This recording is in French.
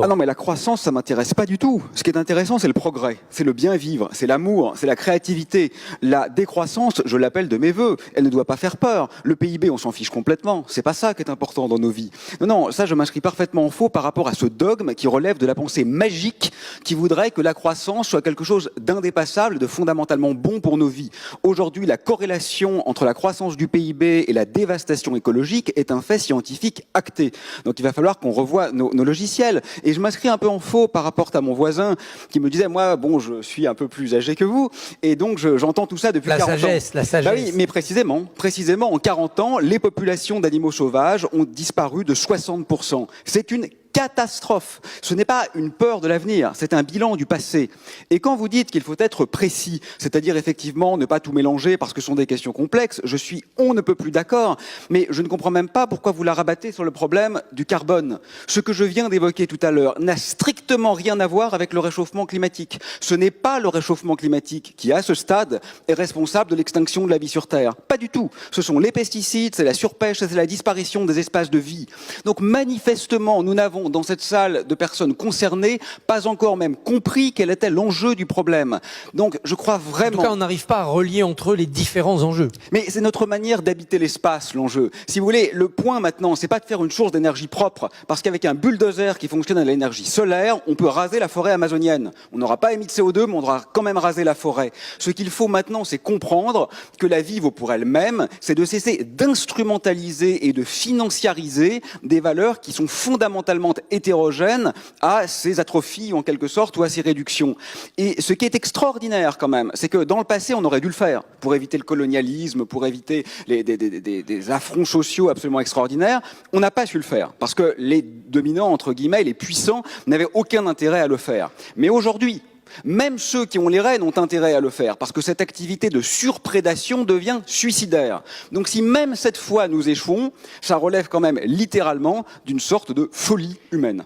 Ah non, mais la croissance, ça m'intéresse pas du tout. Ce qui est intéressant, c'est le progrès, c'est le bien vivre, c'est l'amour, c'est la créativité. La décroissance, je l'appelle de mes vœux. Elle ne doit pas faire peur. Le PIB, on s'en fiche complètement. C'est pas ça qui est important dans nos vies. Non, non, ça, je m'inscris parfaitement en faux par rapport à ce dogme qui relève de la pensée magique qui voudrait que la croissance soit quelque chose d'indépassable, de fondamentalement bon pour nos vies. Aujourd'hui, la corrélation entre la croissance du PIB et la dévastation écologique est un fait scientifique acté. Donc il va falloir qu'on revoie nos logiciels. Et je m'inscris un peu en faux par rapport à mon voisin qui me disait, moi, bon, je suis un peu plus âgé que vous, et donc j'entends tout ça depuis 40 ans. La sagesse. Bah oui, mais précisément, en 40 ans, les populations d'animaux sauvages ont disparu de 60%. C'est une catastrophe. Ce n'est pas une peur de l'avenir, c'est un bilan du passé. Et quand vous dites qu'il faut être précis, c'est-à-dire effectivement ne pas tout mélanger parce que ce sont des questions complexes, je suis on ne peut plus d'accord, mais je ne comprends même pas pourquoi vous la rabattez sur le problème du carbone. Ce que je viens d'évoquer tout à l'heure n'a strictement rien à voir avec le réchauffement climatique. Ce n'est pas le réchauffement climatique qui, à ce stade, est responsable de l'extinction de la vie sur Terre. Pas du tout. Ce sont les pesticides, c'est la surpêche, c'est la disparition des espaces de vie. Donc manifestement, nous n'avons dans cette salle de personnes concernées pas encore même compris quel était l'enjeu du problème. Donc je crois vraiment... En tout cas, on n'arrive pas à relier entre eux les différents enjeux. Mais c'est notre manière d'habiter l'espace, l'enjeu. Si vous voulez, le point maintenant, c'est pas de faire une source d'énergie propre, parce qu'avec un bulldozer qui fonctionne à l'énergie solaire, on peut raser la forêt amazonienne. On n'aura pas émis de CO2, mais on aura quand même rasé la forêt. Ce qu'il faut maintenant, c'est comprendre que la vie vaut pour elle-même, c'est de cesser d'instrumentaliser et de financiariser des valeurs qui sont fondamentalement hétérogènes à ces atrophies en quelque sorte ou à ces réductions. Et ce qui est extraordinaire quand même, c'est que dans le passé on aurait dû le faire pour éviter le colonialisme, pour éviter des affronts sociaux absolument extraordinaires. On n'a pas su le faire parce que les dominants entre guillemets, les puissants n'avaient aucun intérêt à le faire. Mais aujourd'hui, même ceux qui ont les rênes ont intérêt à le faire, parce que cette activité de surprédation devient suicidaire. Donc si même cette fois nous échouons, ça relève quand même littéralement d'une sorte de folie humaine.